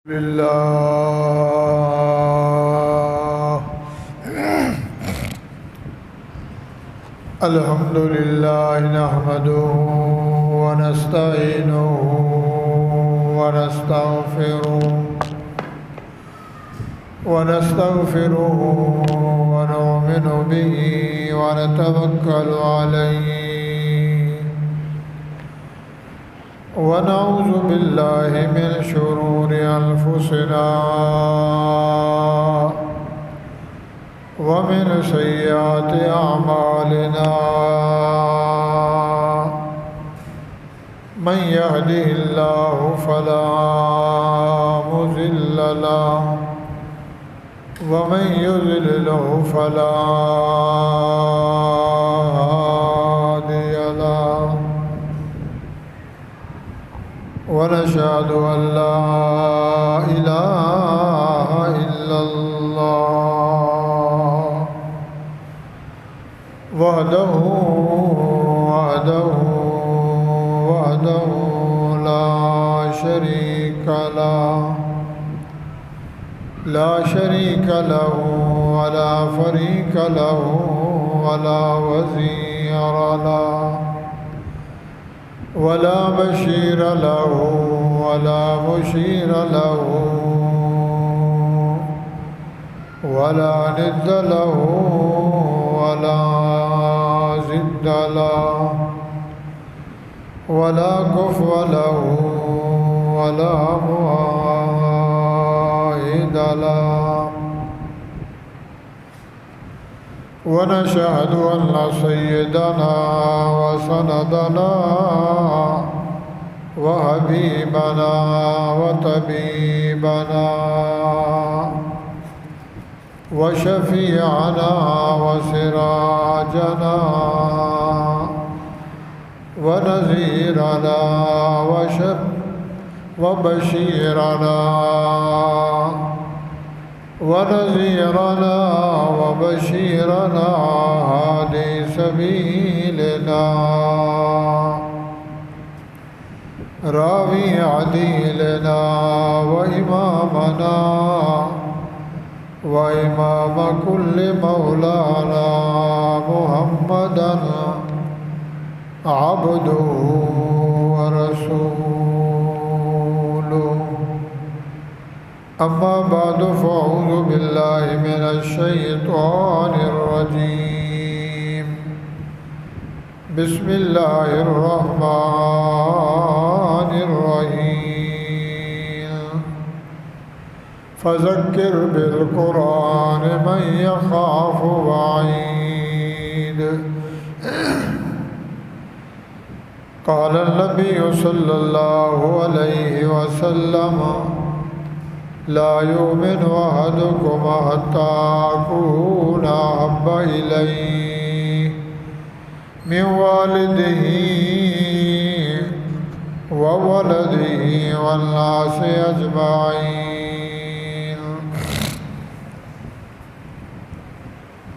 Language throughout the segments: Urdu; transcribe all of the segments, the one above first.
لله الحمد لله نحمده ونستعينه ونستغفره ونؤمن به ونتوكل عليه ونعوذ بالله من شرور أنفسنا ومن سيئات أعمالنا من يهده الله فلا مضل له ومن يضلله فلا هادي له ونشهد أن لا إله إلا الله وحده لا شريك له ولا فريق له ولا وزير له ولا بشير له ولا مشير له ولا ند له ولا ضد له ولا كفو له ولا معاهد له ونشهد أن سيدنا وسندنا وحبيبنا وطبيبنا وشفيعنا وسراجنا ونذيرنا وبشيرنا هادي سبيلنا راوي عديلنا وإمام كل مولانا محمدا عبده ورسوله أما بعد فأعوذ بالله من الشيطان الرجيم بسم الله الرحمن الرحيم فذكر بالقرآن من يخاف وعيد قال النبي صلى الله عليه وسلم لا يؤمن أحدكم حتى أكون أحب إليه من والده وولده والناس أجمعين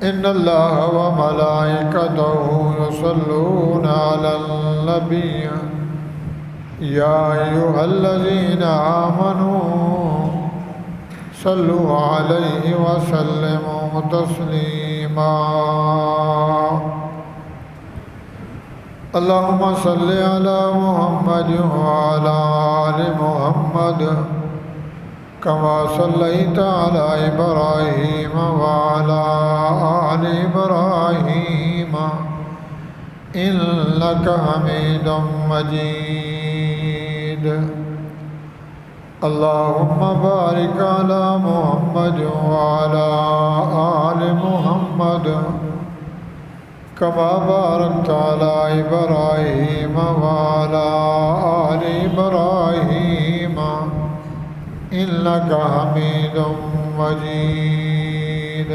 إن الله وملائكته يصلون على النبي يا أيها الذين آمنوا صلوا عليه وسلموا تسليما اللهم صل على محمد وعلى آل محمد كما صليت على إبراهيم وعلى آل إبراهيم إنك حميد مجيد اللهم بارك على محمد وعلى آل محمد كما باركت على إبراهيم وعلى آل إبراهيم إنك حميد مجيد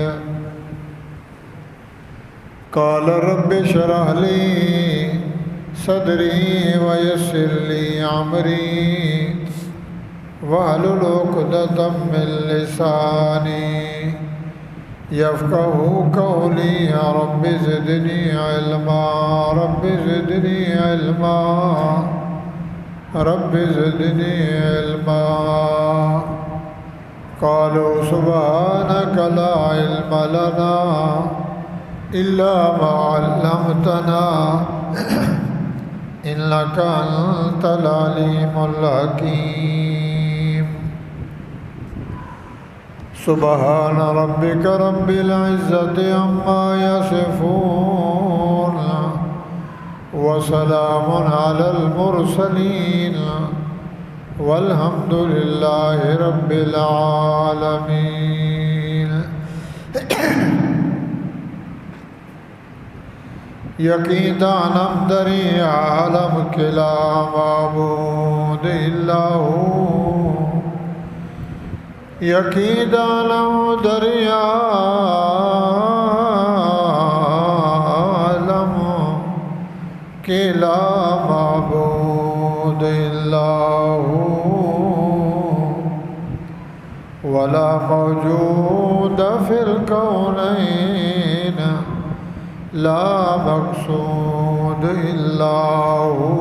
قال رب اشرح لي صدري ويسر لي أمري واحلل عقدة من لساني يفقهوا قولي يا رب زدني علما رب زدني علما رب زدني علما قالوا سبحانك لا علم لنا إلا ما علمتنا إنك أنت العليم الحكيم سبحان ربك رب العزة عما يصفون وسلام على المرسلين والحمد لله رب العالمين یقین دانم دری عالم کے لا معبود الا ہو یقین دانم دری عالم کے لا معبود الا ہو ولا موجود فی الکونین لا مقصود الا ہو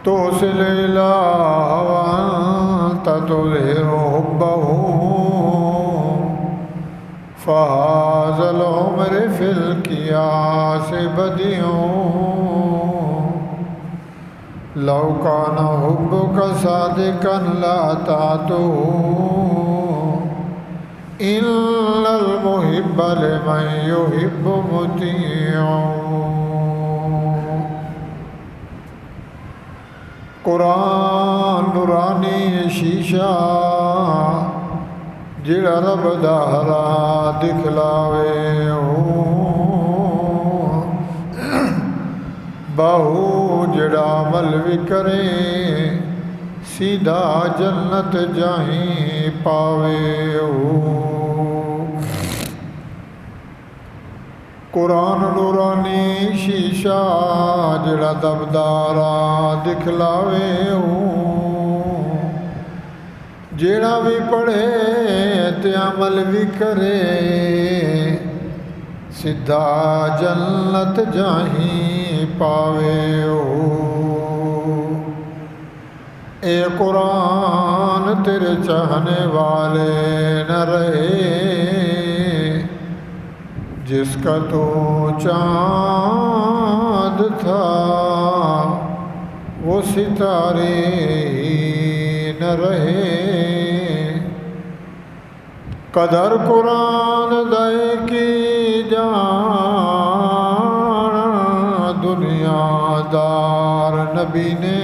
توصل الہ وانت تظہر حبہ فہذا العمر فی القیاس بدیع لو کان حبک صادقا لا تعتہ ان المحب لمن يحب مطیع قرآن نورانی شیشہ جڑا رب دہرا دکھلاوے ہو باہو جڑا عمل بھی کرے سیدھا جنت جائیں پاوے ہو قرآن نورانی شیشہ جڑا دبدارا دکھلاوے ہو جڑا بھی پڑھے تے عمل بھی کرے سیدھا جنت جائیں پاوے ہو اے قرآن تیرے چاہنے والے نہ رہے جس کا تو چاند تھا وہ ستارے نہ رہے قدر قرآن دے کی جان دنیا دار نبی نے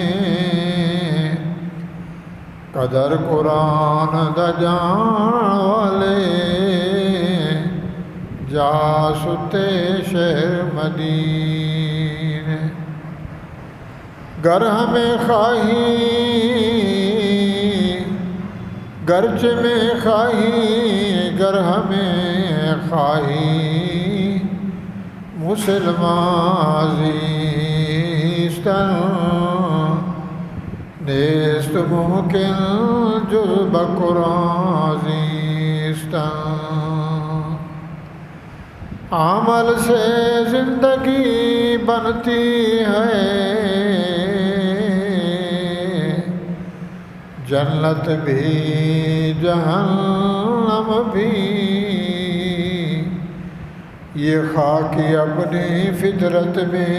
قدر قرآن دا جان والے جا ستے شہر مدینے گر ہمیں خواہی گرچ میں خواہی گر ہمیں خواہی مسلمان زیستن نیست ممکن جز بقرآن زیستن عمل سے زندگی بنتی ہے جنت بھی جہنم بھی یہ خاکی اپنی فطرت میں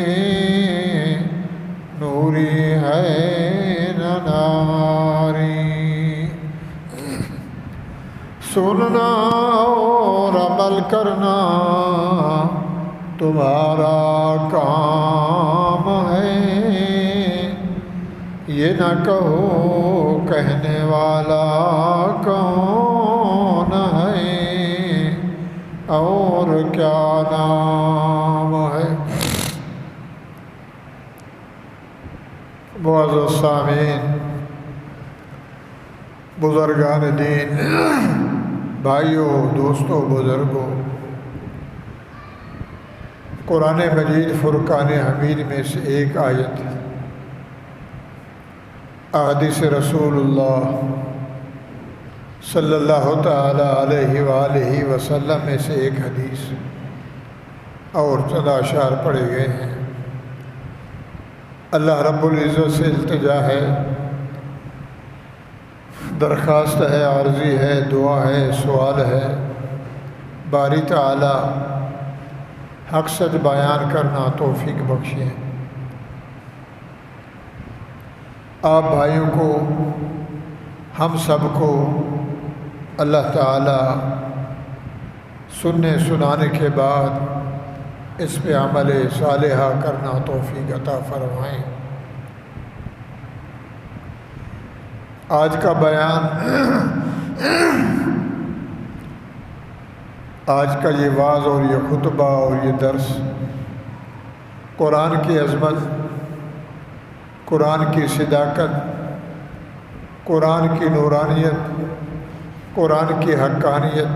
نوری ہے نہ ناری سننا اور عمل کرنا تمہارا کام ہے یہ نہ کہو کہنے والا کون ہے اور کیا نام ہے۔ معزز سامعین، بزرگان دین، بھائیوں، دوستوں، بزرگوں، قرآن مجید فرقان حمید میں سے ایک آیت، احادیث رسول اللہ صلی اللہ تعالی علیہ وآلہ وسلم میں سے ایک حدیث اور چند اشعار پڑھے گئے ہیں۔ اللہ رب العزت سے التجا ہے درخواست ہے، عرضی ہے، دعا ہے، سوال ہے، باری تعالی حق سچ بیان کرنا توفیق بخشیں۔ آپ بھائیوں کو، ہم سب کو اللہ تعالی سننے سنانے کے بعد اس پہ عمل صالحہ کرنا توفیق عطا فرمائیں۔ آج کا بیان، آج کا یہ وعظ اور یہ خطبہ اور یہ درس قرآن کی عظمت، قرآن کی صداقت، قرآن کی نورانیت، قرآن کی حقانیت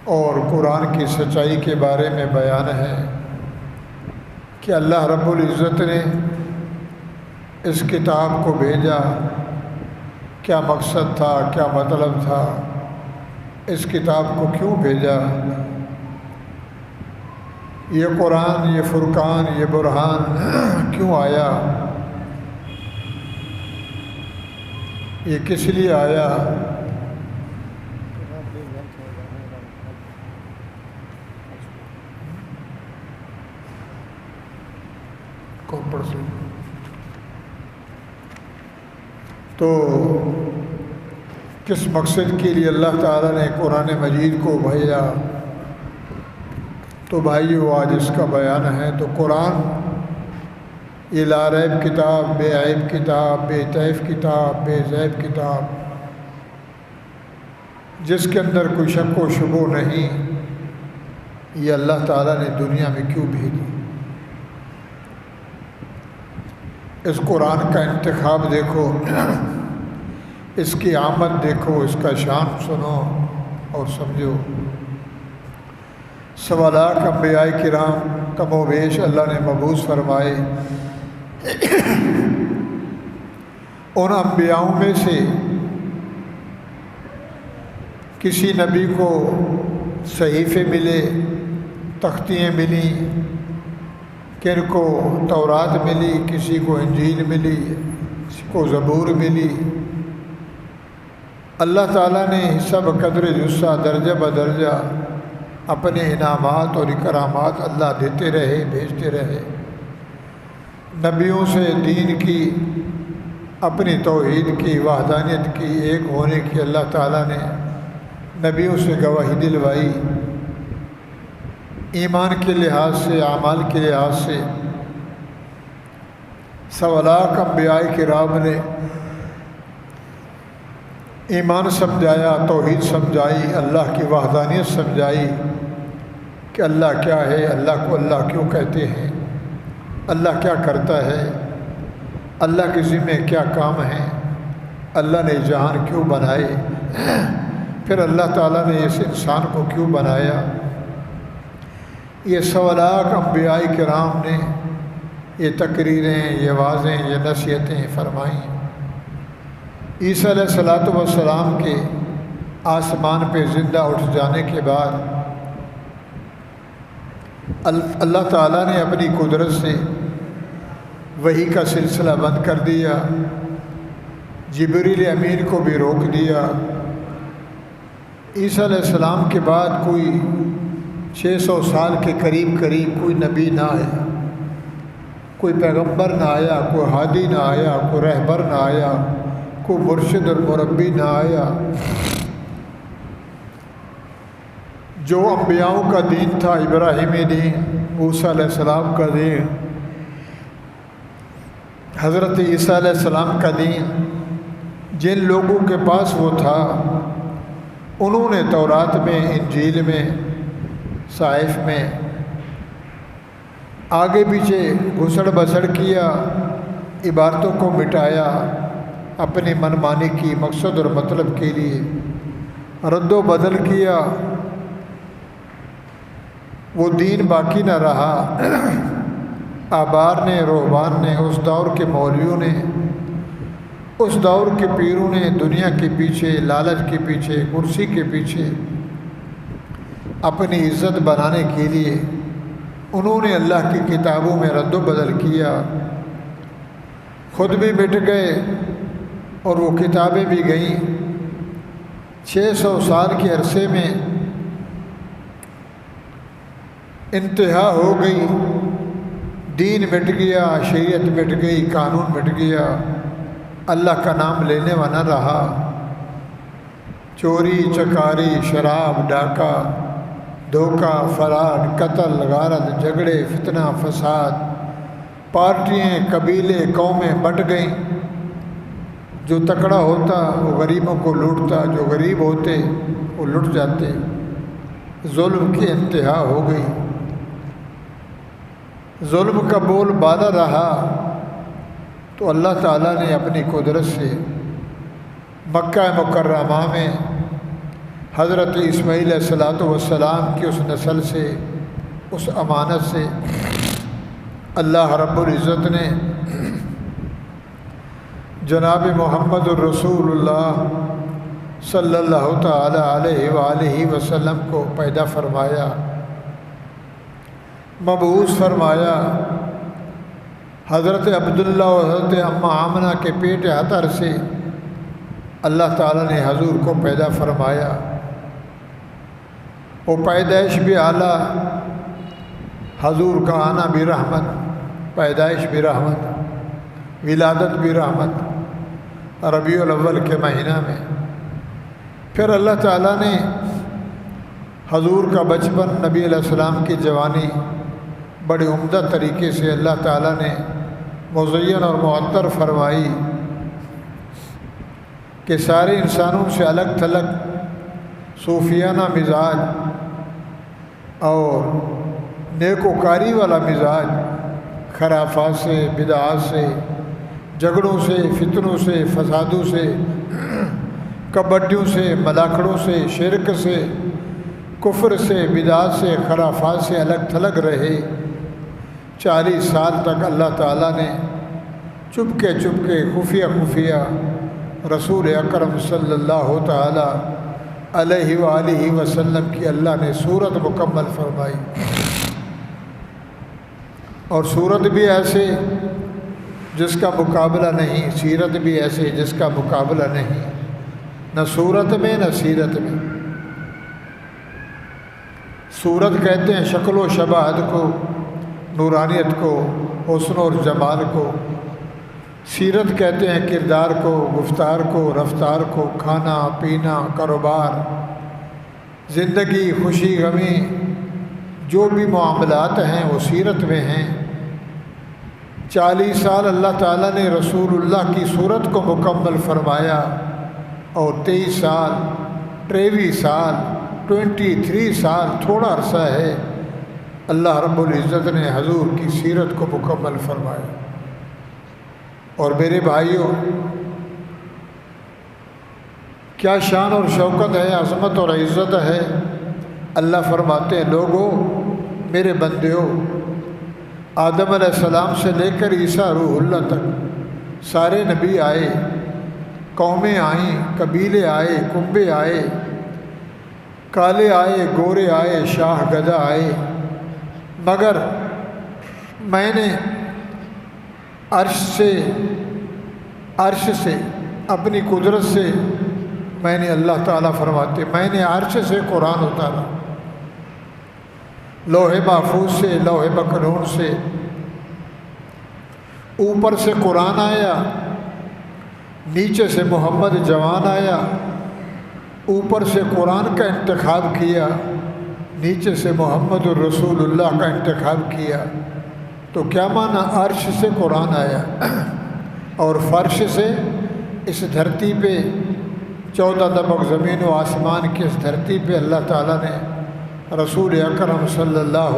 اور قرآن کی سچائی کے بارے میں بیان ہے کہ اللہ رب العزت نے اس کتاب کو بھیجا، کیا مقصد تھا، کیا مطلب تھا، اس کتاب کو کیوں بھیجا، یہ قرآن، یہ فرقان، یہ برہان کیوں آیا، یہ کس لیے آیا۔ تو کس مقصد کے لیے اللہ تعالیٰ نے قرآن مجید کو بھیجا، تو بھائیو آج اس کا بیان ہے۔ تو قرآن یہ لا ریب کتاب، بے عیب کتاب، بے طیف کتاب، بے زیب کتاب، جس کے اندر کوئی شک و شبہ نہیں، یہ اللہ تعالیٰ نے دنیا میں کیوں بھیجی۔ اس قرآن کا انتخاب دیکھو، اس کی آمد دیکھو، اس کا شان سنو اور سمجھو۔ 1.25 لاکھ انبیاء کرام کم و بیش اللہ نے مبعوث فرمائے۔ ان انبیاؤں میں سے کسی نبی کو صحیفے ملے، تختیاں ملیں، کن کو تورات ملی، کسی کو انجیل ملی، کسی کو زبور ملی۔ اللہ تعالیٰ نے حصہ بقدر جزہ، درجہ بدرجہ اپنے انعامات اور اکرامات اللہ دیتے رہے، بھیجتے رہے۔ نبیوں سے دین کی، اپنی توحید کی، وحدانیت کی، ایک ہونے کی اللہ تعالیٰ نے نبیوں سے گواہی دلوائی۔ ایمان کے لحاظ سے، اعمال کے لحاظ سے 1.25 لاکھ انبیاء کرام نے ایمان سمجھایا، توحید سمجھائی، اللہ کی وحدانیت سمجھائی کہ اللہ کیا ہے، اللہ کو اللہ کیوں کہتے ہیں، اللہ کیا کرتا ہے، اللہ کے ذمہ کیا کام ہیں، اللہ نے جہان کیوں بنائے، پھر اللہ تعالیٰ نے اس انسان کو کیوں بنایا۔ یہ 1.25 لاکھ انبیاء کرام نے یہ تقریریں، یہ واضح، یہ نصیحتیں فرمائیں۔ عیسیٰ علیہ السلام کے آسمان پہ زندہ اٹھ جانے کے بعد اللہ تعالیٰ نے اپنی قدرت سے وحی کا سلسلہ بند کر دیا، جبریل امین کو بھی روک دیا۔ عیسیٰ علیہ السلام کے بعد کوئی 600 سال کے قریب کوئی نبی نہ آیا، کوئی پیغمبر نہ آیا، کوئی ہادی نہ آیا، کوئی رہبر نہ آیا، کوئی مرشد اور مربی نہ آیا۔ جو انبیاؤں کا دین تھا، ابراہیمی دین، موسیٰ علیہ السلام کا دین، حضرت عیسیٰ علیہ السلام کا دین، جن لوگوں کے پاس وہ تھا، انہوں نے تورات میں، انجیل میں، صحائف میں آگے پیچھے گھسڑ بسڑ کیا، عبارتوں کو مٹایا، اپنی منمانی کی، مقصد اور مطلب کے لیے رد و بدل کیا۔ وہ دین باقی نہ رہا۔ احبار نے، رہبان نے، اس دور کے مولویوں نے، اس دور کے پیروں نے دنیا کے پیچھے، لالچ کے پیچھے، کرسی کے پیچھے، اپنی عزت بنانے کے لیے انہوں نے اللہ کی کتابوں میں رد و بدل کیا، خود بھی مٹ گئے، اور وہ کتابیں بھی گئیں۔ 600 سال کے عرصے میں انتہا ہو گئی، دین مٹ گیا، شریعت مٹ گئی، قانون مٹ گیا، اللہ کا نام لینے والا رہا۔ چوری چکاری، شراب، ڈاکہ، دھوکہ، فراڈ، قتل، غارت، جھگڑے، فتنہ، فساد، پارٹیاں، قبیلے، قومیں بٹ گئیں۔ جو تکڑا ہوتا وہ غریبوں کو لوٹتا، جو غریب ہوتے وہ لٹ جاتے۔ ظلم کی انتہا ہو گئی، ظلم کا بول بالا رہا، تو اللہ تعالیٰ نے اپنی قدرت سے مکہ مکرمہ میں حضرت اسماعیل علیہ السلام کی اس نسل سے، اس امانت سے اللہ رب العزت نے جناب محمد الرسول اللہ صلی اللہ تعالی علیہ وآلہ وسلم کو پیدا فرمایا، مبعوث فرمایا۔ حضرت عبداللہ اور حضرت اماں آمنہ کے پیٹ حتر سے اللہ تعالیٰ نے حضور کو پیدا فرمایا۔ وہ پیدائش بھی اعلیٰ، حضور کا آنا بھی رحمت، پیدائش بھی رحمت، ولادت بھی رحمت، ربیع الاول کے مہینہ میں۔ پھر اللہ تعالیٰ نے حضور کا بچپن، نبی علیہ السلام کی جوانی بڑے عمدہ طریقے سے اللہ تعالیٰ نے مزین اور معطر فرمائی کہ سارے انسانوں سے الگ تھلگ صوفیانہ مزاج اور نیکوکاری والا مزاج، خرافات سے، بدعات سے، جھگڑوں سے، فتنوں سے، فسادوں سے، کبڈیوں سے، ملاکڑوں سے، شرک سے، کفر سے، بدعات سے، خرافات سے الگ تھلگ رہے۔ 40 سال تک اللہ تعالیٰ نے چپکے چپکے، خفیہ خفیہ رسول اکرم صلی اللہ تعالی علیہ وآلہ وسلم کی اللہ نے صورت مکمل فرمائی، اور صورت بھی ایسے جس کا مقابلہ نہیں، سیرت بھی ایسے جس کا مقابلہ نہیں، نہ صورت میں نہ سیرت میں۔ صورت کہتے ہیں شکل و شباہت کو، نورانیت کو، حسن اور جمال کو۔ سیرت کہتے ہیں کردار کو، گفتار کو، رفتار کو، کھانا پینا، کاروبار، زندگی، خوشی غمی، جو بھی معاملات ہیں وہ سیرت میں ہیں۔ 40 سال اللہ تعالیٰ نے رسول اللہ کی صورت کو مکمل فرمایا، اور 23 سال، 23 سال، 23 سال تھوڑا عرصہ ہے، اللہ رب العزت نے حضور کی سیرت کو مکمل فرمایا۔ اور میرے بھائیوں، کیا شان اور شوکت ہے، عظمت اور عزت ہے۔ اللہ فرماتے ہیں لوگو، میرے بندیو، آدم علیہ السلام سے لے کر عیسیٰ روح اللہ تک سارے نبی آئے، قومیں آئیں، قبیلے آئے، کنبے آئے، کالے آئے، گورے آئے، شاہ گدا آئے، مگر میں نے عرش سے اپنی قدرت سے میں نے، اللہ تعالیٰ فرماتے میں نے عرش سے قرآن اتارا، لوح محفوظ سے، لوح مکنون سے اوپر سے قرآن آیا، نیچے سے محمد جوان آیا، اوپر سے قرآن کا انتخاب کیا، نیچے سے محمد الرسول اللہ کا انتخاب کیا۔ تو کیا معنی؟ عرش سے قرآن آیا، اور فرش سے اس دھرتی پہ 14 طبق زمین و آسمان کی اس دھرتی پہ اللہ تعالیٰ نے رسول اکرم صلی اللہ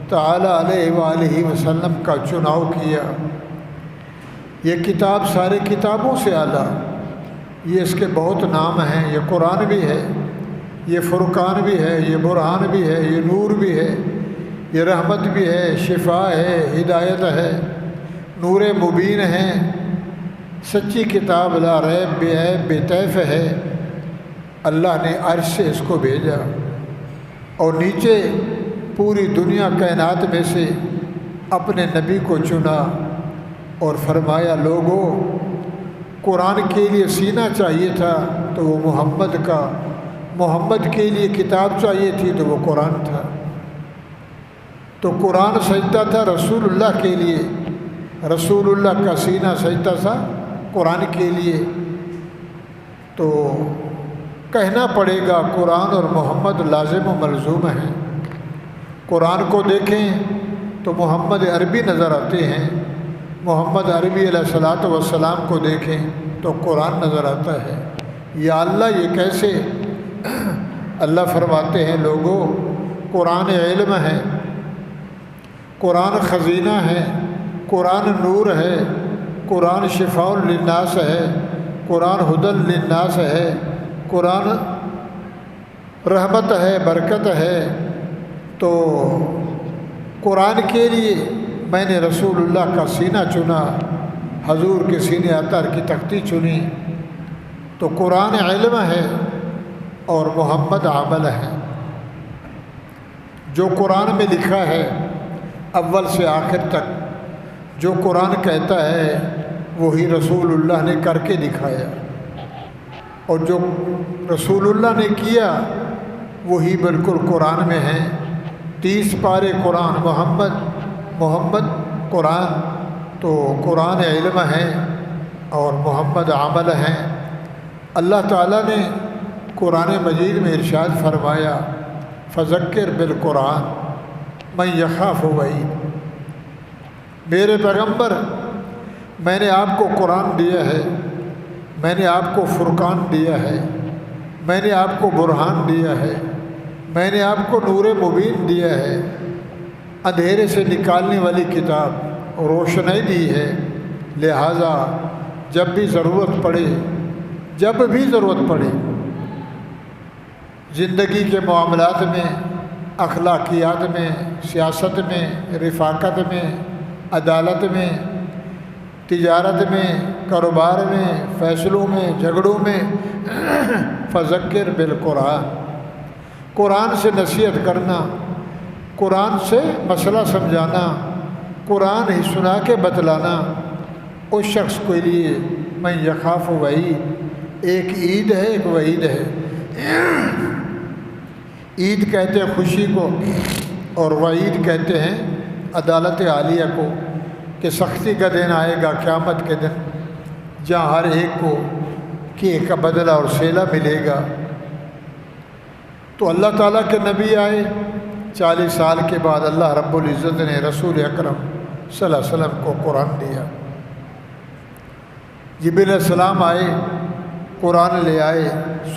تعالی علیہ وآلہ وسلم کا چناؤ کیا۔ یہ کتاب سارے کتابوں سے اعلیٰ، یہ اس کے بہت نام ہیں، یہ قرآن بھی ہے، یہ فرقان بھی ہے، یہ برہان بھی ہے، یہ نور بھی ہے، یہ رحمت بھی ہے، شفا ہے، ہدایت ہے، نور مبین ہے، سچی کتاب، لا ریب بے عیب بے طیف ہے۔ اللہ نے عرش سے اس کو بھیجا، اور نیچے پوری دنیا کائنات میں سے اپنے نبی کو چنا، اور فرمایا لوگو قرآن کے لیے سینہ چاہیے تھا تو وہ محمد کا، محمد کے لیے کتاب چاہیے تھی تو وہ قرآن تھا۔ تو قرآن سجدہ تھا رسول اللہ کے لیے، رسول اللہ کا سینہ سجدہ تھا قرآن کے لیے۔ تو کہنا پڑے گا قرآن اور محمد لازم و ملزوم ہیں۔ قرآن کو دیکھیں تو محمد عربی نظر آتے ہیں، محمد عربی علیہ الصلاۃ والسلام کو دیکھیں تو قرآن نظر آتا ہے۔ یا اللہ یہ کیسے؟ اللہ فرماتے ہیں لوگوں قرآن علم ہے، قرآن خزینہ ہے، قرآن نور ہے، قرآن شفاء للناس ہے، قرآن ہدی للناس ہے، قرآن رحمت ہے، برکت ہے۔ تو قرآن کے لیے میں نے رسول اللہ کا سینہ چنا، حضور کے سینے اطہر کی تختی چنی۔ تو قرآن علم ہے اور محمد عمل ہے۔ جو قرآن میں لکھا ہے اول سے آخر تک، جو قرآن کہتا ہے وہی رسول اللہ نے کر کے دکھایا، اور جو رسول اللہ نے کیا وہی بالکل قرآن میں ہے۔ 30 پارے قرآن محمد قرآن۔ تو قرآن علم ہے اور محمد عمل ہے۔ اللہ تعالیٰ نے قرآن مجید میں ارشاد فرمایا فذکر بالقرآن من یخاف وعید۔ میرے پیغمبر میں نے آپ کو قرآن دیا ہے، میں نے آپ کو فرقان دیا ہے، میں نے آپ کو برہان دیا ہے، میں نے آپ کو نور مبین دیا ہے، اندھیرے سے نکالنے والی کتاب روشنائی دی ہے۔ لہٰذا جب بھی ضرورت پڑے زندگی کے معاملات میں، اخلاقیات میں، سیاست میں، رفاقت میں، عدالت میں، تجارت میں، کاروبار میں، فیصلوں میں، جھگڑوں میں، فذکر بالقرآن، قرآن سے نصیحت کرنا، قرآن سے مسئلہ سمجھانا، قرآن ہی سنا کے بتلانا۔ اس شخص کے لیے من یخاف وعید، ایک عید ہے ایک وعید ہے۔ عید کہتے ہیں خوشی کو، اور وعید کہتے ہیں عدالت عالیہ کو، کہ سختی کا دن آئے گا قیامت کے دن، جہاں ہر ایک کو کیے کا بدلہ اور صلہ ملے گا۔ تو اللہ تعالیٰ کے نبی آئے، 40 سال کے بعد اللہ رب العزت نے رسول اکرم صلی اللہ علیہ وسلم کو قرآن دیا۔ جبریل علیہ السلام آئے، قرآن لے آئے،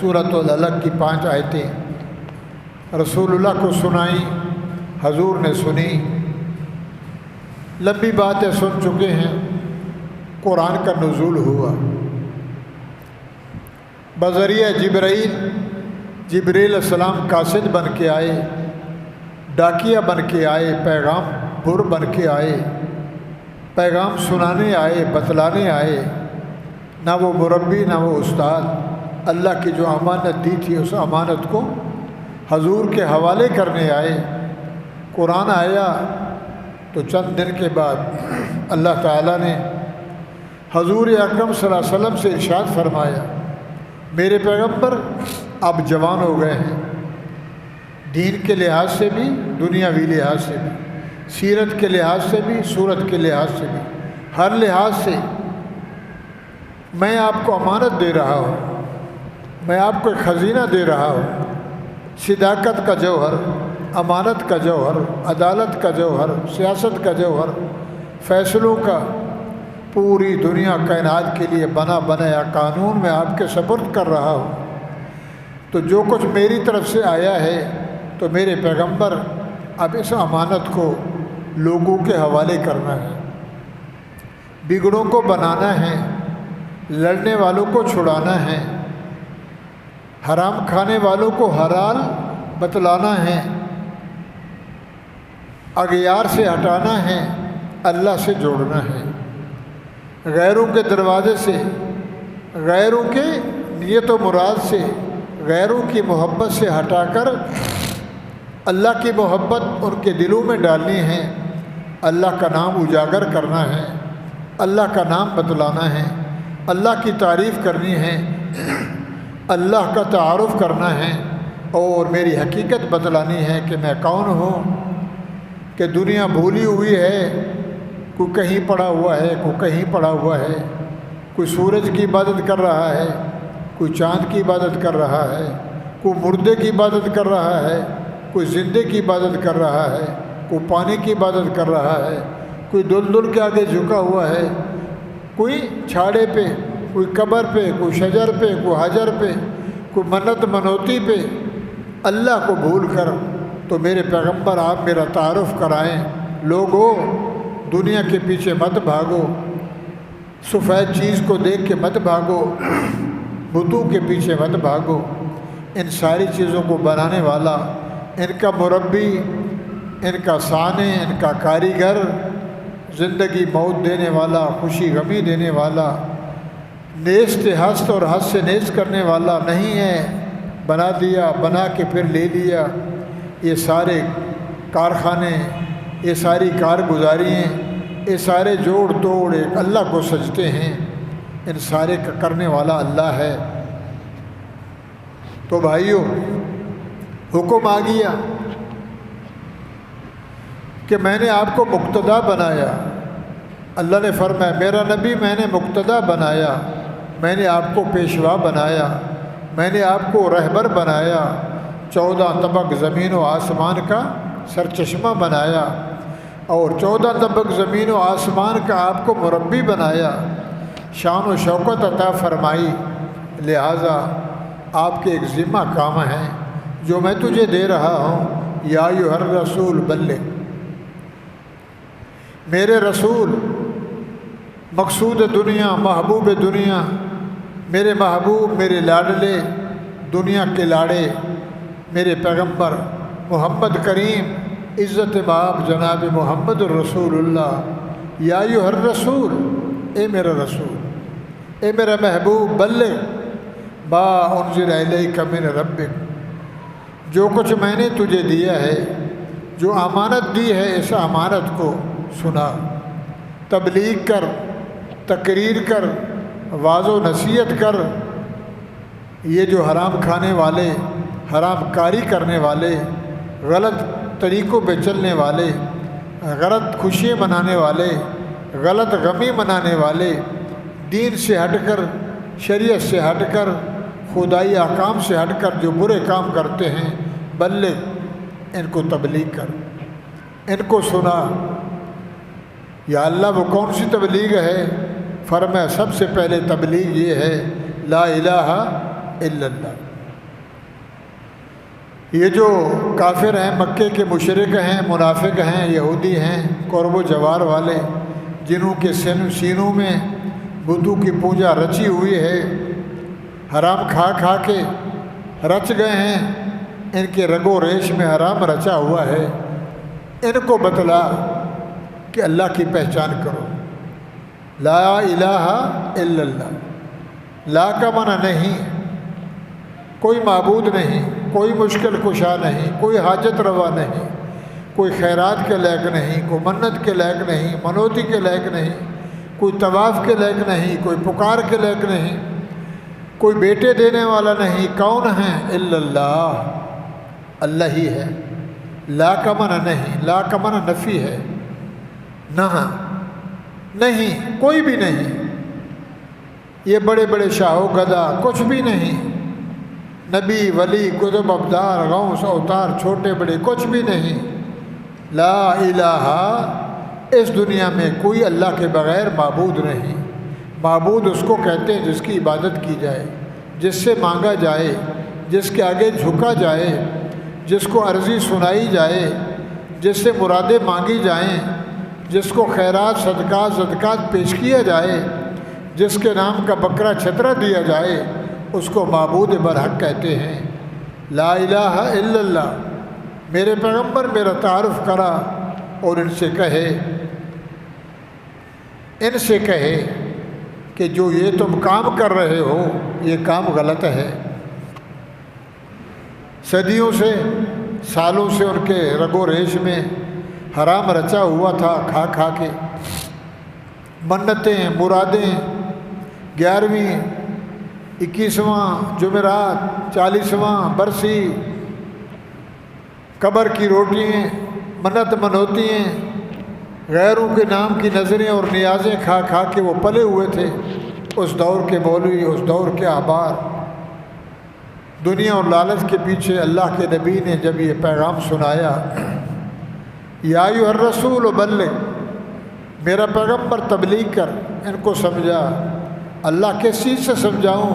سورۃ العلق کی 5 آیتیں رسول اللہ کو سنائیں، حضور نے سنی۔ لمبی باتیں سن چکے ہیں، قرآن کا نزول ہوا بذریعہ جبریل علیہ السلام قاصد بن کے آئے، ڈاکیہ بن کے آئے، پیغام بر بن کے آئے، پیغام سنانے آئے، بتلانے آئے۔ نہ وہ مربی نہ وہ استاد، اللہ کی جو امانت دی تھی اس امانت کو حضور کے حوالے کرنے آئے۔ قرآن آیا تو چند دن کے بعد اللہ تعالیٰ نے حضور اکرم صلی اللہ علیہ وسلم سے ارشاد فرمایا میرے پیغمبر اب جوان ہو گئے ہیں، دین کے لحاظ سے بھی، دنیاوی لحاظ سے بھی، سیرت کے لحاظ سے بھی، صورت کے لحاظ سے بھی، ہر لحاظ سے میں آپ کو امانت دے رہا ہوں، میں آپ کو ایک خزینہ دے رہا ہوں، صداقت کا جوہر، امانت کا جوہر، عدالت کا جوہر، سیاست کا جوہر، فیصلوں کا، پوری دنیا کائنات کے لیے بنا بنایا قانون میں آپ کے سپرد کر رہا ہوں۔ تو جو کچھ میری طرف سے آیا ہے تو میرے پیغمبر اب اس امانت کو لوگوں کے حوالے کرنا ہے، بگڑوں کو بنانا ہے، لڑنے والوں کو چھڑانا ہے، حرام کھانے والوں کو حلال بتلانا ہے، اغیار سے ہٹانا ہے، اللہ سے جوڑنا ہے، غیروں کے دروازے سے، غیروں کے نیت و مراد سے، غیروں کی محبت سے ہٹا کر اللہ کی محبت ان کے دلوں میں ڈالنی ہے، اللہ کا نام اجاگر کرنا ہے، اللہ کا نام بتلانا ہے، اللہ کی تعریف کرنی ہے، اللہ کا تعارف کرنا ہے، اور میری حقیقت بتلانی ہے کہ میں کون ہوں، کہ دنیا بھولی ہوئی ہے، کوئی کہیں پڑا ہوا ہے، کوئی کہیں پڑا ہوا ہے، کوئی سورج کی عبادت کر رہا ہے، کوئی چاند کی عبادت کر رہا ہے، کوئی مردے کی عبادت کر رہا ہے، کوئی زندے کی عبادت کر رہا ہے، کوئی پانی کی عبادت کر رہا ہے، کوئی دلدل کے آگے جھکا ہوا ہے، کوئی چھاڑے پہ، کوئی قبر پہ، کوئی شجر پہ، کوئی حجر پہ، کوئی منت منوتی پہ، اللہ کو بھول کر۔ تو میرے پیغمبر آپ میرا تعارف کرائیں، لوگوں دنیا کے پیچھے مت بھاگو، سفید چیز کو دیکھ کے مت بھاگو، بتوں کے پیچھے مت بھاگو، ان ساری چیزوں کو بنانے والا، ان کا مربی، ان کا صانع، ان کا کاریگر، زندگی موت دینے والا، خوشی غمی دینے والا، نیست ہست اور ہست سے نیست کرنے والا نہیں ہے۔ بنا دیا، بنا کے پھر لے لیا۔ یہ سارے کارخانے، یہ ساری کارگزاریاں، یہ سارے جوڑ توڑ ایک اللہ کو سجتے ہیں، ان سارے کا کرنے والا اللہ ہے۔ تو بھائیو، حکم آ گیا کہ میں نے آپ کو مقتدا بنایا۔ اللہ نے فرمایا میرا نبی میں نے مقتدا بنایا، میں نے آپ کو پیشوا بنایا، میں نے آپ کو رہبر بنایا، 14 طبق زمین و آسمان کا سرچشمہ بنایا، اور 14 طبق زمین و آسمان کا آپ کو مربی بنایا، شان و شوکت عطا فرمائی۔ لہٰذا آپ کے ایک ذمہ کام ہے جو میں تجھے دے رہا ہوں، یا ایھا الرسول بلغ۔ میرے رسول، مقصود دنیا، محبوب دنیا، میرے محبوب، میرے لاڈلے، دنیا کے لاڑے، میرے پیغمبر محمد کریم، عزت باب جناب محمد الرسول اللہ، یا ایھا الرسول، اے میرا رسول، اے میرا محبوب، بلغ ما انزل الیک من ربک، جو کچھ میں نے تجھے دیا ہے، جو امانت دی ہے، اس امانت کو سنا، تبلیغ کر، تقریر کر، واعظ و نصیحت کر۔ یہ جو حرام کھانے والے، حرام کاری کرنے والے، غلط طریقوں پہ چلنے والے، غلط خوشیاں منانے والے، غلط غمی منانے والے، دین سے ہٹ کر، شریعت سے ہٹ کر، خدائی احکام سے ہٹ کر جو برے کام کرتے ہیں، بلغ، ان کو تبلیغ کر، ان کو سنا۔ یا اللہ وہ کون سی تبلیغ ہے؟ فرمایا سب سے پہلے تبلیغ یہ ہے، لا الہ الا اللہ۔ یہ جو کافر ہیں، مکے کے مشرک ہیں، منافق ہیں، یہودی ہیں، قرب و جوار والے، جنہوں کے سینوں میں بتوں کی پوجا رچی ہوئی ہے، حرام کھا کھا کے رچ گئے ہیں، ان کے رگ و ریش میں حرام رچا ہوا ہے، ان کو بتلا کہ اللہ کی پہچان کرو، لا الہ الا اللہ۔ لا کا معنی نہیں، کوئی معبود نہیں، کوئی مشکل کشا نہیں، کوئی حاجت روا نہیں، کوئی خیرات کے لائق نہیں، کوئی منت کے لائق نہیں، منوتی کے لائق نہیں، کوئی طواف کے لائق نہیں، کوئی پکار کے لائق نہیں، کوئی بیٹے دینے والا نہیں۔ کون ہے؟ الا اللہ، اللہ ہی ہے۔ لا کا معنی نہیں، لا کا معنی نفی ہے، نہ، نہیں، کوئی بھی نہیں۔ یہ بڑے بڑے شاہ و گدا کچھ بھی نہیں، نبی، ولی، قطب، ابدار، غوث، اوتار، چھوٹے بڑے کچھ بھی نہیں۔ لا الہ، اس دنیا میں کوئی اللہ کے بغیر معبود نہیں۔ معبود اس کو کہتے ہیں جس کی عبادت کی جائے، جس سے مانگا جائے، جس کے آگے جھکا جائے، جس کو عرضی سنائی جائے، جس سے مرادیں مانگی جائیں، جس کو خیرات، صدقات، صدقات پیش کیا جائے، جس کے نام کا بکرا چھترا دیا جائے، اس کو معبود برحق کہتے ہیں۔ لا الہ الا اللہ۔ میرے پیغمبر میرا تعارف کرا اور ان سے کہے کہ جو یہ تم کام کر رہے ہو یہ کام غلط ہے۔ صدیوں سے، سالوں سے ان کے رگ و ریش میں حرام رچا ہوا تھا، کھا کھا کے، منتیں، مرادیں، 11ویں 21واں جمعرات 40واں برسی، قبر کی روٹیاں منت منوتی ہیں، غیروں کے نام کی نظریں اور نیازیں کھا کھا کے وہ پلے ہوئے تھے۔ اس دور کے مولوی، اس دور کے احبار، دنیا اور لالچ کے پیچھے اللہ کے نبی نے جب یہ پیغام سنایا، یا ایھا الرسول بلغ، میرا پیغمبر تبلیغ کر، ان کو سمجھا۔ اللہ کس چیز سے سمجھاؤں؟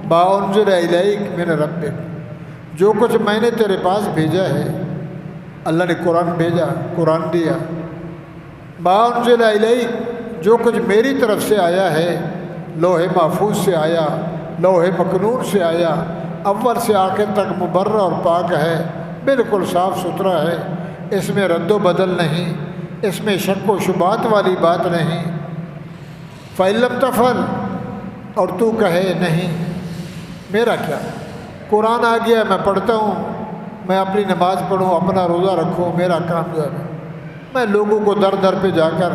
ما انزل الیک من ربک، جو کچھ میں نے تیرے پاس بھیجا ہے۔ اللہ نے قرآن بھیجا، قرآن دیا۔ ما انزل الیک، جو کچھ میری طرف سے آیا ہے، لوح محفوظ سے آیا، لوح مکنون سے آیا، اول سے آخر تک مبرہ اور پاک ہے، بالکل صاف ستھرا ہے، اس میں رد و بدل نہیں، اس میں شک و شبہات والی بات نہیں۔ فَإِن لَمْ تَفْعَلْ، اور تو کہے نہیں، میرا کیا، قرآن آ گیا، میں پڑھتا ہوں، میں اپنی نماز پڑھوں، اپنا روزہ رکھوں، میرا کام جو ہے میں لوگوں کو در در پہ جا کر،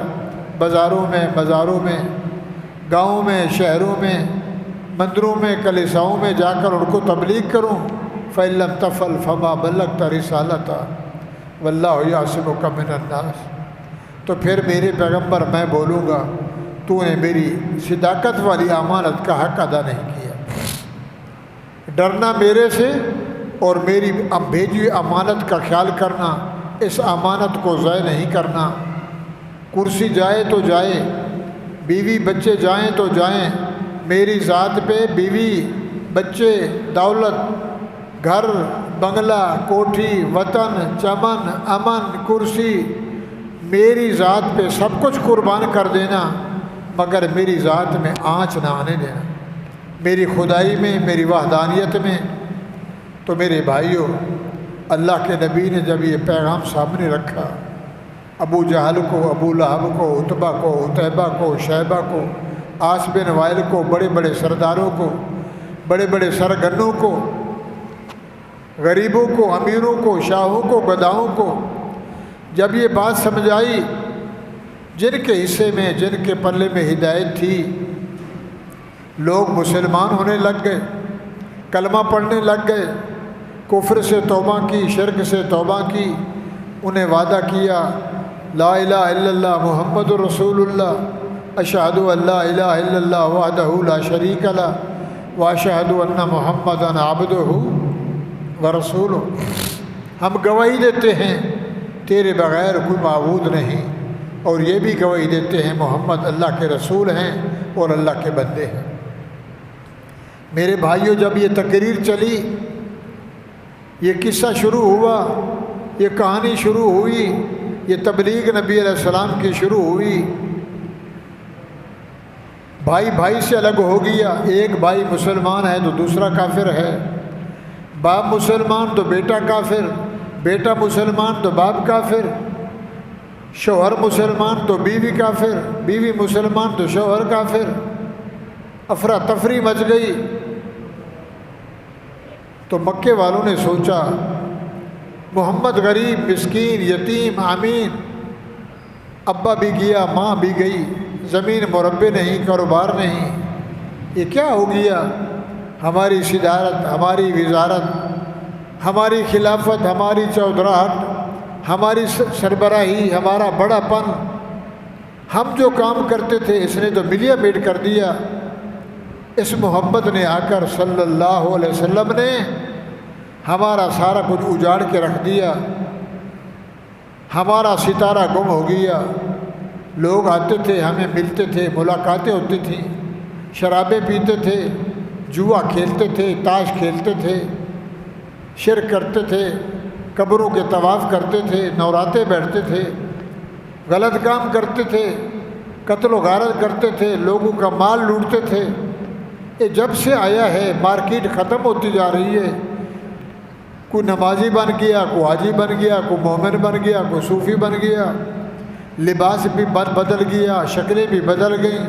بازاروں میں، بازاروں میں، گاؤں میں، شہروں میں، مندروں میں، کلیساؤں میں جا کر ان کو تبلیغ کروں۔ فَإِن لَمْ تَفْعَلْ فَمَا بَلَّغْتَ رِسَالَتَهُ وَاللَّهُ يَعْصِمُكَ مِنَ النَّاسِ، تو پھر میرے پیغمبر میں بولوں گا، تو نے میری صداقت والی امانت کا حق ادا نہیں کیا۔ ڈرنا میرے سے اور میری بھیجی ہوئی امانت کا خیال کرنا، اس امانت کو ضائع نہیں کرنا۔ کرسی جائے تو جائے، بیوی بچے جائیں تو جائیں، میری ذات پہ بیوی بچے، دولت، گھر، بنگلہ، کوٹھی، وطن، چمن، امن، کرسی، میری ذات پہ سب کچھ قربان کر دینا، مگر میری ذات میں آنچ نہ آنے دینا، میری خدائی میں، میری وحدانیت میں۔ تو میرے بھائیوں، اللہ کے نبی نے جب یہ پیغام سامنے رکھا، ابو جہل کو، ابو لہب کو، عتبہ کو، عتیبہ کو، شیبہ کو، عاص بن وائل کو، بڑے بڑے سرداروں کو، بڑے بڑے سرگنوں کو، غریبوں کو، امیروں کو، شاہوں کو، گداؤں کو جب یہ بات سمجھ آئی، جن کے حصے میں، جن کے پلے میں ہدایت تھی، لوگ مسلمان ہونے لگ گئے، کلمہ پڑھنے لگ گئے، کفر سے توبہ کی، شرک سے توبہ کی، انہیں وعدہ کیا، لا الہ الا اللہ محمد رسول اللہ، اشہد ان لا الہ الا اللہ وحدہ لا شریک لہ واشہد ان محمدا عبدہ ورسولہ، ہم گواہی دیتے ہیں تیرے بغیر کوئی معبود نہیں، اور یہ بھی گواہی دیتے ہیں محمد اللہ کے رسول ہیں اور اللہ کے بندے ہیں۔ میرے بھائیوں، جب یہ تقریر چلی، یہ قصہ شروع ہوا، یہ کہانی شروع ہوئی، یہ تبلیغ نبی علیہ السلام کی شروع ہوئی، بھائی بھائی سے الگ ہو گیا، ایک بھائی مسلمان ہے تو دوسرا کافر ہے، باپ مسلمان تو بیٹا کافر، بیٹا مسلمان تو باپ کافر، شوہر مسلمان تو بیوی کافر، بیوی مسلمان تو شوہر کافر، افراتفری مچ گئی۔ تو مکے والوں نے سوچا، محمد غریب، مسکین، یتیم، امین، ابا بھی گیا، ماں بھی گئی، زمین مربع نہیں، کاروبار نہیں، یہ کیا ہو گیا؟ ہماری صدارت، ہماری وزارت، ہماری خلافت، ہماری چودراہٹ، ہماری سربراہی، ہمارا بڑا پن، ہم جو کام کرتے تھے اس نے تو ملیا میٹ کر دیا۔ اس محمد نے آ کر صلی اللہ علیہ وسلم نے ہمارا سارا کچھ اجاڑ کے رکھ دیا، ہمارا ستارہ گم ہو گیا۔ لوگ آتے تھے، ہمیں ملتے تھے، ملاقاتیں ہوتی تھیں، شرابیں پیتے تھے، جوا کھیلتے تھے، تاش کھیلتے تھے، شرک کرتے تھے، قبروں کے طواف کرتے تھے، نوراتے بیٹھتے تھے، غلط کام کرتے تھے، قتل و غارت کرتے تھے، لوگوں کا مال لوٹتے تھے۔ یہ جب سے آیا ہے مارکیٹ ختم ہوتی جا رہی ہے، کوئی نمازی بن گیا، کوئی حاجی بن گیا، کوئی مومن بن گیا، کوئی صوفی بن گیا، لباس بھی بدل گیا، شکلیں بھی بدل گئیں،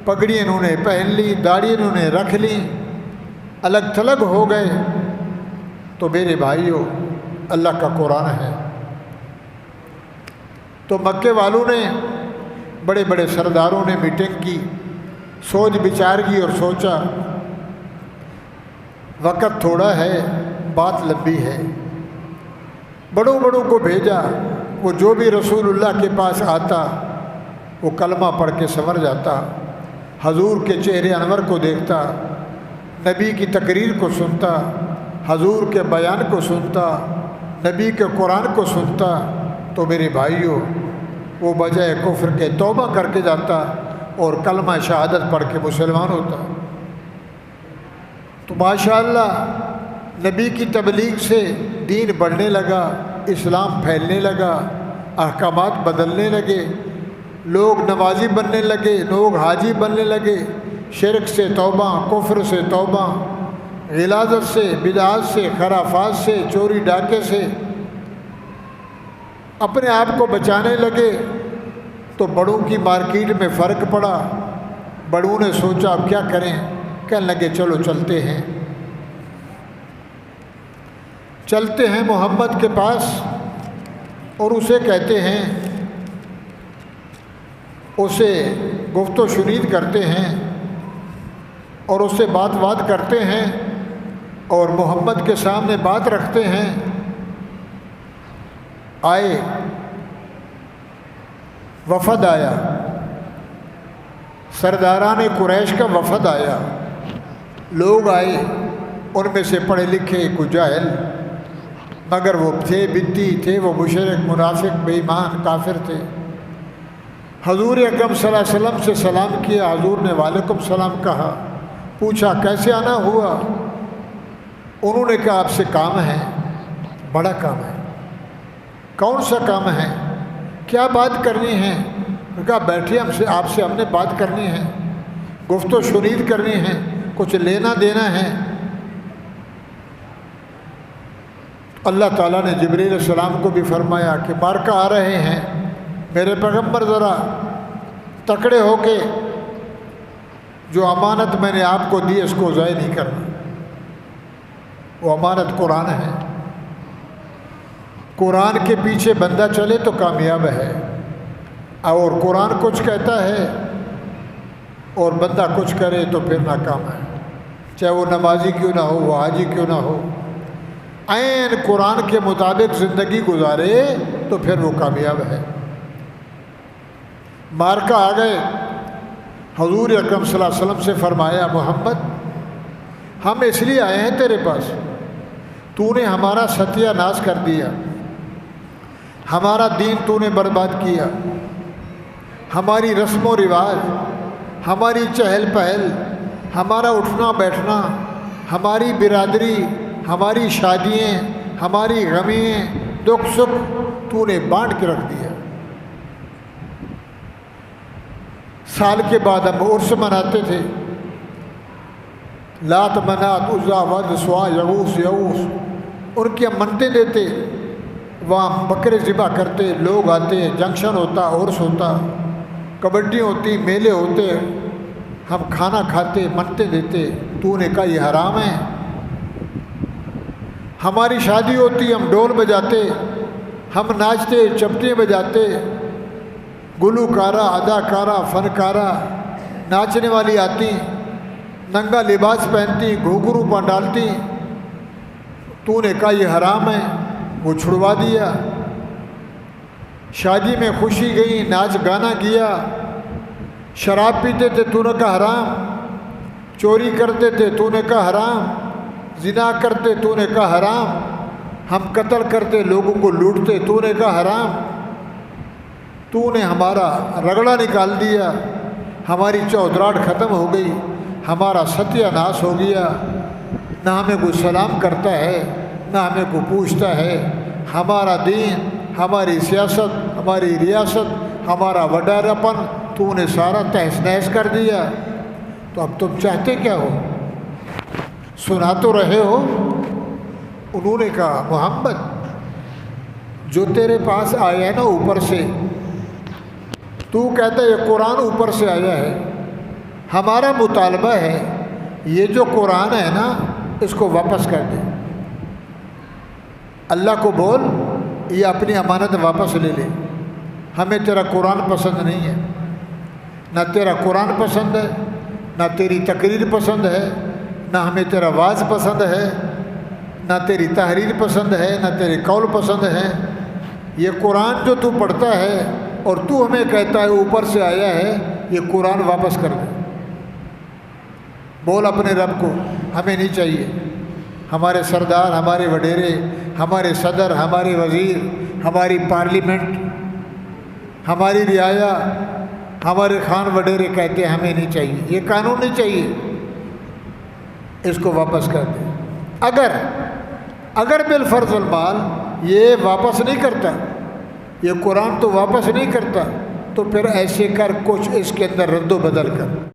پگڑی انہوں نے پہن لی، داڑھی انہوں نے رکھ لی، الگ تھلگ ہو گئے۔ تو میرے بھائیوں، اللہ کا قرآن ہے۔ تو مکے والوں نے، بڑے بڑے سرداروں نے میٹنگ کی، سوچ بچار کی اور سوچا وقت تھوڑا ہے، بات لمبی ہے۔ بڑوں بڑوں کو بھیجا، وہ جو بھی رسول اللہ کے پاس آتا وہ کلمہ پڑھ کے سنور جاتا، حضور کے چہرے انور کو دیکھتا، نبی کی تقریر کو سنتا، حضور کے بیان کو سنتا، نبی کے قرآن کو سنتا، تو میرے بھائیوں وہ بجائے کفر کے توبہ کر کے جاتا اور کلمہ شہادت پڑھ کے مسلمان ہوتا۔ تو ماشاءاللہ نبی کی تبلیغ سے دین بڑھنے لگا، اسلام پھیلنے لگا، احکامات بدلنے لگے، لوگ نمازی بننے لگے، لوگ حاجی بننے لگے، شرک سے توبہ، کفر سے توبہ، غلاظت سے، بدعات سے، خرافات سے، چوری ڈاکے سے اپنے آپ کو بچانے لگے۔ تو بڑوں کی مارکیٹ میں فرق پڑا، بڑوں نے سوچا اب کیا کریں، کہنے لگے چلو چلتے ہیں، چلتے ہیں محمد کے پاس اور اسے کہتے ہیں، اسے گفت و شنید کرتے ہیں اور اس سے بات کرتے ہیں اور محمد کے سامنے بات رکھتے ہیں۔ آئے، وفد آیا، سرداران قریش کا وفد آیا، لوگ آئے، ان میں سے پڑھے لکھے کچھ جاہل، مگر وہ تھے بدی تھے، وہ مشرک، منافق، بے ایمان، کافر تھے۔ حضور اکرم صلی اللہ علیہ وسلم سے سلام کیا، حضور نے وعلیکم السلام کہا، پوچھا کیسے آنا ہوا؟ انہوں نے کہا آپ سے کام ہے، بڑا کام ہے۔ کون سا کام ہے؟ کیا بات کرنی ہے؟ انہوں نے کہا بیٹھے، آپ سے ہم نے بات کرنی ہے، گفت و شنید کرنی ہے، کچھ لینا دینا ہے۔ اللہ تعالیٰ نے جبریل علیہ السلام کو بھی فرمایا کہ مارکہ آ رہے ہیں، میرے پیغمبر ذرا تکڑے ہو کے جو امانت میں نے آپ کو دی اس کو ضائع نہیں کرنا۔ وہ امانت قرآن ہے، قرآن کے پیچھے بندہ چلے تو کامیاب ہے، اور قرآن کچھ کہتا ہے اور بندہ کچھ کرے تو پھر ناکام ہے، چاہے وہ نمازی کیوں نہ ہو، وہ حاجی کیوں نہ ہو، عین قرآن کے مطابق زندگی گزارے تو پھر وہ کامیاب ہے۔ مارکہ آ گئے، حضور اکرم صلی اللہ علیہ وسلم سے فرمایا محمد ہم اس لیے آئے ہیں تیرے پاس، تو نے ہمارا ستیہ ناش کر دیا، ہمارا دین تو نے برباد کیا، ہماری رسم و رواج، ہماری چہل پہل، ہمارا اٹھنا بیٹھنا، ہماری برادری، ہماری شادیاں، ہماری غمیاں، دکھ سکھ تو نے بانٹ کے رکھ دیا۔ سال کے بعد ہم عرس مناتے تھے، لات، منات، عزا، ود، سوا، یغوث، ان کی ہم منتیں دیتے، وہاں بکرے ذبح کرتے، لوگ آتے، جنکشن ہوتا، عرس ہوتا، کبڈی ہوتی، میلے ہوتے، ہم کھانا کھاتے، منتیں دیتے، تو نے کہا یہ حرام ہے۔ ہماری شادی ہوتی، ہم ڈول بجاتے، ہم ناچتے، چپٹیں بجاتے، گلوکارہ، اداکارہ، فنکارہ، ناچنے والی آتی، ننگا لباس پہنتی، گھوگھرو پہ ڈالتی، تو نے کہا یہ حرام ہے، وہ چھڑوا دیا۔ شادی میں خوشی گئی، ناچ گانا کیا، شراب پیتے تھے، تو نے کہا حرام، چوری کرتے تھے، تو نے کہا حرام، زنا کرتے، تو نے کہا حرام، ہم قتل کرتے، لوگوں کو لوٹتے، تو نے کہا حرام۔ تو نے ہمارا رگڑا نکال دیا، ہماری چودراہٹ ختم ہو گئی، ہمارا ستیہ ناش ہو گیا، نہ ہمیں کوئی سلام کرتا ہے، نہ ہمیں کوئی پوچھتا ہے، ہمارا دین، ہماری سیاست، ہماری ریاست، ہمارا وڈیراپن تو نے سارا تہس نہس کر دیا۔ تو اب تم چاہتے کیا ہو؟ سنا تو رہے ہو۔ انہوں نے کہا محمد جو تیرے پاس آیا ہے نا اوپر سے، تو کہتا ہے یہ قرآن اوپر سے آیا ہے، ہمارا مطالبہ ہے یہ جو قرآن ہے نا اس کو واپس کر دے، اللہ کو بول یہ اپنی امانت واپس لے لے، ہمیں تیرا قرآن پسند نہیں ہے، نہ تیرا قرآن پسند ہے، نہ تیری تقریر پسند ہے، نہ ہمیں تیرا واز پسند ہے، نہ تیری تحریر پسند ہے، نہ تیرے قول پسند ہیں۔ یہ قرآن جو تو پڑھتا ہے اور تو ہمیں کہتا ہے اوپر سے آیا ہے، یہ قرآن واپس کر دے۔ بول اپنے رب کو، ہمیں نہیں چاہیے۔ ہمارے سردار، ہمارے وڈیرے، ہمارے صدر، ہمارے وزیر، ہماری پارلیمنٹ، ہماری رعایا، ہمارے خان وڈیرے کہتے ہیں ہمیں نہیں چاہیے، یہ قانون نہیں چاہیے، اس کو واپس کر دے۔ اگر بالفرض المال یہ واپس نہیں کرتا، یہ قرآن تو واپس نہیں کرتا، تو پھر ایسے کر کچھ اس کے اندر رد و بدل کر۔